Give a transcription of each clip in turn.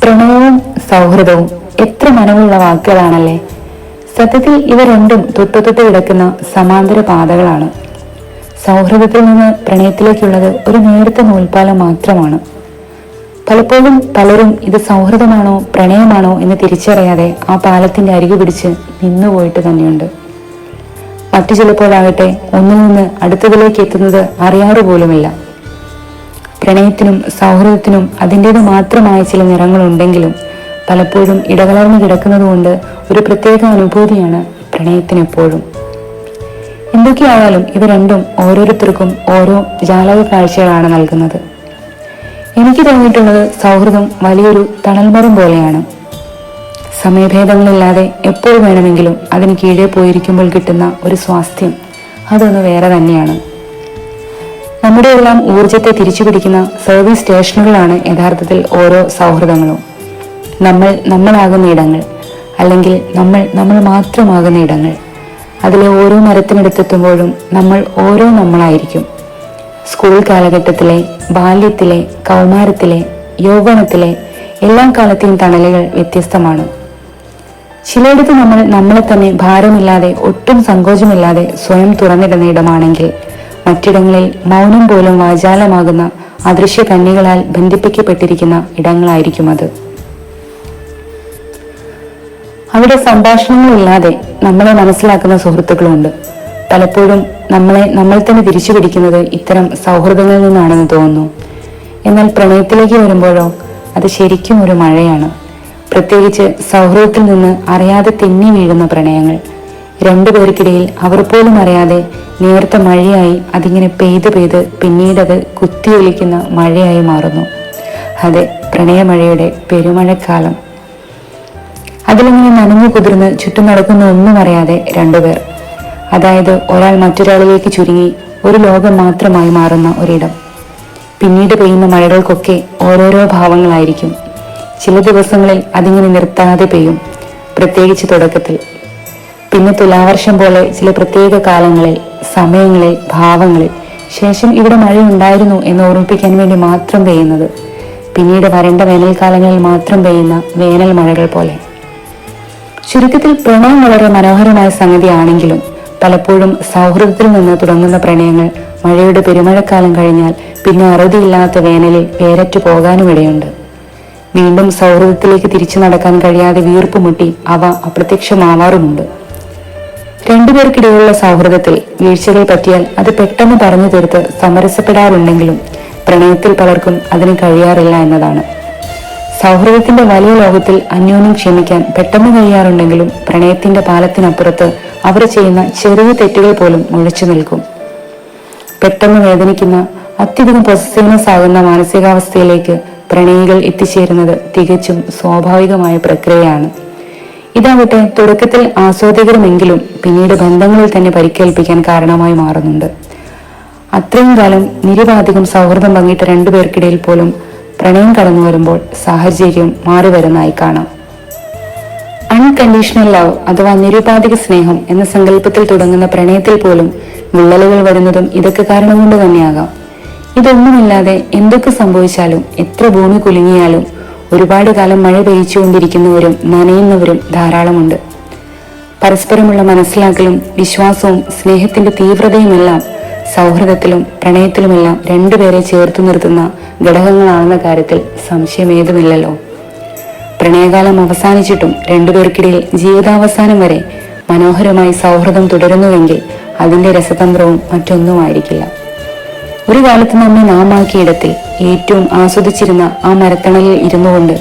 പ്രണയവും സൗഹൃദവും എത്ര മനമുള്ള വാക്കുകളാണല്ലേ. സത്യത്തിൽ ഇവ രണ്ടും തൊട്ടു കിടക്കുന്ന സമാന്തര പാതകളാണ്. സൗഹൃദത്തിൽ നിന്ന് പ്രണയത്തിലേക്കുള്ളത് ഒരു നേരത്തെ നൂൽപ്പാലം മാത്രമാണ്. പലപ്പോഴും പലരും ഇത് സൗഹൃദമാണോ പ്രണയമാണോ എന്ന് തിരിച്ചറിയാതെ ആ പാലത്തിന്റെ അരികു പിടിച്ച് നിന്നുപോയിട്ട് തന്നെയുണ്ട്. മറ്റു ചിലപ്പോഴാകട്ടെ ഒന്നിൽ നിന്ന് അടുത്തതിലേക്ക് എത്തുന്നത് അറിയാറ് പോലുമില്ല. പ്രണയത്തിനും സൗഹൃദത്തിനും അതിൻ്റേത് മാത്രമായ ചില നിറങ്ങളുണ്ടെങ്കിലും പലപ്പോഴും ഇടകലർന്നു കിടക്കുന്നതുകൊണ്ട് ഒരു പ്രത്യേക അനുഭൂതിയാണ് പ്രണയത്തിനെപ്പോഴും. എന്തൊക്കെയായാലും ഇവ രണ്ടും ഓരോരുത്തർക്കും ഓരോ ജാലക കാഴ്ചകളാണ് നൽകുന്നത്. എനിക്ക് തോന്നിയിട്ടുള്ളത് സൗഹൃദം വലിയൊരു തണൽമരം പോലെയാണ്. സമയഭേദങ്ങളില്ലാതെ എപ്പോൾ വേണമെങ്കിലും അതിന് കീഴെ പോയിരിക്കുമ്പോൾ കിട്ടുന്ന ഒരു സ്വാസ്ഥ്യം അതൊന്ന് വേറെ തന്നെയാണ്. നമ്മുടെ എല്ലാം ഊർജത്തെ തിരിച്ചുപിടിക്കുന്ന സർവീസ് സ്റ്റേഷനുകളാണ് യഥാർത്ഥത്തിൽ ഓരോ സൗഹൃദങ്ങളും. നമ്മളാകുന്ന ഇടങ്ങൾ, അല്ലെങ്കിൽ നമ്മൾ മാത്രമാകുന്ന ഇടങ്ങൾ. അതിലെ ഓരോ മരത്തിനടുത്തെത്തുമ്പോഴും നമ്മൾ ഓരോ നമ്മളായിരിക്കും. സ്കൂൾ കാലഘട്ടത്തിലെ, ബാല്യത്തിലെ, കൗമാരത്തിലെ, യൗവനത്തിലെ എല്ലാ കാലത്തെയും തണലുകൾ വ്യത്യസ്തമാണ്. ചിലയിടത്ത് നമ്മളെ തന്നെ ഭാരമില്ലാതെ, ഒട്ടും സങ്കോചമില്ലാതെ സ്വയം തുറന്നിടുന്ന ഇടമാണെങ്കിൽ മറ്റിടങ്ങളിൽ മൗനം പോലും വാചാലമാകുന്ന അദൃശ്യ കണ്ണികളാൽ ബന്ധിപ്പിക്കപ്പെട്ടിരിക്കുന്ന ഇടങ്ങളായിരിക്കും അത്. അവിടെ സംഭാഷണങ്ങളില്ലാതെ നമ്മളെ മനസ്സിലാക്കുന്ന സുഹൃത്തുക്കളുണ്ട്. പലപ്പോഴും നമ്മൾ തന്നെ തിരിച്ചു പിടിക്കുന്നത് ഇത്തരം സൗഹൃദങ്ങളിൽ നിന്നാണെന്ന് തോന്നുന്നു. എന്നാൽ പ്രണയത്തിലേക്ക് വരുമ്പോഴോ അത് ശരിക്കും ഒരു മഴയാണ്. പ്രത്യേകിച്ച് സൗഹൃദത്തിൽ നിന്ന് അറിയാതെ തെന്നി വീഴുന്ന പ്രണയങ്ങൾ. രണ്ടുപേർക്കിടയിൽ അവർ പോലും അറിയാതെ നേർത്ത മഴയായി അതിങ്ങനെ പെയ്ത് പിന്നീടത് കുത്തിയൊലിക്കുന്ന മഴയായി മാറുന്നു. അതെ, പ്രണയമഴയുടെ പെരുമഴക്കാലം. അതിലിങ്ങനെ നനഞ്ഞു കുതിർന്ന് ചുറ്റും നടക്കുന്ന ഒന്നും അറിയാതെ രണ്ടുപേർ, അതായത് ഒരാൾ മറ്റൊരാളിലേക്ക് ചുരുങ്ങി ഒരു ലോകം മാത്രമായി മാറുന്ന ഒരിടം. പിന്നീട് പെയ്യുന്ന മഴകൾക്കൊക്കെ ഓരോരോ ഭാവങ്ങളായിരിക്കും. ചില ദിവസങ്ങളിൽ അതിങ്ങനെ നിർത്താതെ പെയ്യും, പ്രത്യേകിച്ച് തുടക്കത്തിൽ. പിന്നെ തുലാവർഷം പോലെ ചില പ്രത്യേക കാലങ്ങളിൽ, സമയങ്ങളിൽ, ഭാവങ്ങളിൽ. ശേഷം ഇവിടെ മഴയുണ്ടായിരുന്നു എന്ന് ഓർമ്മിപ്പിക്കാൻ വേണ്ടി മാത്രം പെയ്യുന്നത്. പിന്നീട് വരണ്ട വേനൽക്കാലങ്ങളിൽ മാത്രം പെയ്യുന്ന വേനൽ മഴകൾ പോലെ. ചുരുക്കത്തിൽ പ്രണയം വളരെ മനോഹരമായ സംഗതിയാണെങ്കിലും പലപ്പോഴും സൗഹൃദത്തിൽ നിന്ന് തുടങ്ങുന്ന പ്രണയങ്ങൾ മഴയുടെ പെരുമഴക്കാലം കഴിഞ്ഞാൽ പിന്നെ അറുതിയില്ലാത്ത വേനലിൽ വേരറ്റു പോകാനും ഇടയുണ്ട്. വീണ്ടും സൗഹൃദത്തിലേക്ക് തിരിച്ചു നടക്കാൻ കഴിയാതെ വീർപ്പുമുട്ടി അവ അപ്രത്യക്ഷമാവാറുമുണ്ട്. രണ്ടുപേർക്കിടയിലുള്ള സൗഹൃദത്തിൽ വീഴ്ചകൾ പറ്റിയാൽ അത് പെട്ടെന്ന് പറഞ്ഞു തീർത്ത് സമരസപ്പെടാറുണ്ടെങ്കിലും പ്രണയത്തിൽ പലർക്കും അതിന് കഴിയാറില്ല എന്നതാണ്. സൗഹൃദത്തിന്റെ വലിയ ലോകത്തിൽ അന്യോന്യം ക്ഷമിക്കാൻ പെട്ടെന്ന് കഴിയാറുണ്ടെങ്കിലും പ്രണയത്തിന്റെ പാലത്തിനപ്പുറത്ത് അവർ ചെയ്യുന്ന ചെറിയ തെറ്റുകൾ പോലും മുഴച്ചു നിൽക്കും. പെട്ടെന്ന് വേദനിക്കുന്ന, അത്യധികം പൊസസീവ്നെസ് ആകുന്ന മാനസികാവസ്ഥയിലേക്ക് പ്രണയികൾ എത്തിച്ചേരുന്നത് തികച്ചും സ്വാഭാവികമായ പ്രക്രിയയാണ്. ഇതാവട്ടെ തുടക്കത്തിൽ ആസ്വാദികരമെങ്കിലും പിന്നീട് ബന്ധങ്ങളിൽ തന്നെ പരിക്കേൽപ്പിക്കാൻ കാരണമായി മാറുന്നുണ്ട്. അത്രയും കാലം നിരുപാധികം സൗഹൃദം പങ്കിട്ട രണ്ടുപേർക്കിടയിൽ പോലും പ്രണയം കടന്നു വരുമ്പോൾ സാഹചര്യം മാറി വരുന്നതായി കാണാം. അൺകണ്ടീഷണൽ ലവ് അഥവാ നിരുപാധിക സ്നേഹം എന്ന സങ്കല്പത്തിൽ തുടങ്ങുന്ന പ്രണയത്തിൽ പോലും വിള്ളലുകൾ വരുന്നതും ഇതൊക്കെ കാരണം കൊണ്ട് തന്നെയാകാം. ഇതൊന്നുമില്ലാതെ എന്തൊക്കെ സംഭവിച്ചാലും, എത്ര ഭൂമി കുലുങ്ങിയാലും ഒരുപാട് കാലം മഴ പെയ്ച്ചുകൊണ്ടിരിക്കുന്നവരും നനയുന്നവരും ധാരാളമുണ്ട്. പരസ്പരമുള്ള മനസ്സിലാക്കലും വിശ്വാസവും സ്നേഹത്തിന്റെ തീവ്രതയുമെല്ലാം സൗഹൃദത്തിലും പ്രണയത്തിലുമെല്ലാം രണ്ടുപേരെ ചേർത്തു നിർത്തുന്ന ഘടകങ്ങളാണെന്ന കാര്യത്തിൽ സംശയമേതുമില്ലല്ലോ. പ്രണയകാലം അവസാനിച്ചിട്ടും രണ്ടുപേർക്കിടയിൽ ജീവിതാവസാനം വരെ മനോഹരമായി സൗഹൃദം തുടരുന്നുവെങ്കിൽ അതിന്റെ രസതന്ത്രവും മറ്റൊന്നുമായിരിക്കില്ല. ഒരു കാലത്ത് നമ്മെ നാമാക്കിയിടത്തിൽ ഏറ്റവും ആസ്വദിച്ചിരുന്ന ആ മരത്തണലിൽ ഇരുന്നുകൊണ്ട്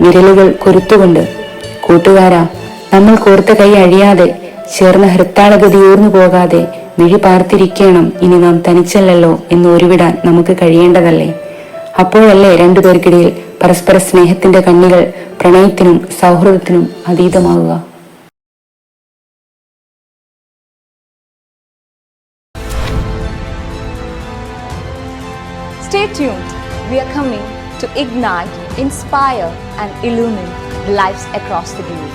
വിരലുകൾ കൊരുത്തുകൊണ്ട്, കൂട്ടുകാരാ, നമ്മൾ കോർത്ത കൈ അഴിയാതെ, ചേർന്ന ഹൃത്താളഗതിയൂർന്നു പോകാതെ മിഴി പാർത്തിരിക്കണം, ഇനി നാം തനിച്ചല്ലല്ലോ എന്ന് ഉരുവിടാൻ നമുക്ക് കഴിയേണ്ടതല്ലേ? അപ്പോഴല്ലേ രണ്ടുപേർക്കിടയിൽ പരസ്പര സ്നേഹത്തിന്റെ കണ്ണികൾ പ്രണയത്തിനും സൗഹൃദത്തിനും അതീതമാകുക. Stay tuned. We are coming to ignite, inspire and illumine lives across the globe.